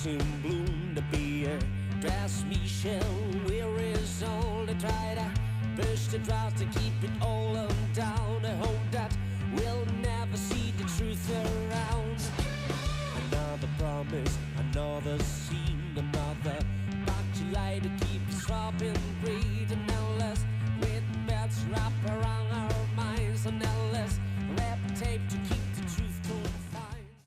in bloom, the beer dress Michelle, where is all the try to push the drought to keep it all on down. I hope that we'll never see the truth around. Another promise, another scene, another box light to keep us robbing greed, and endless with beds wrapped around our minds, and endless rap tape to keep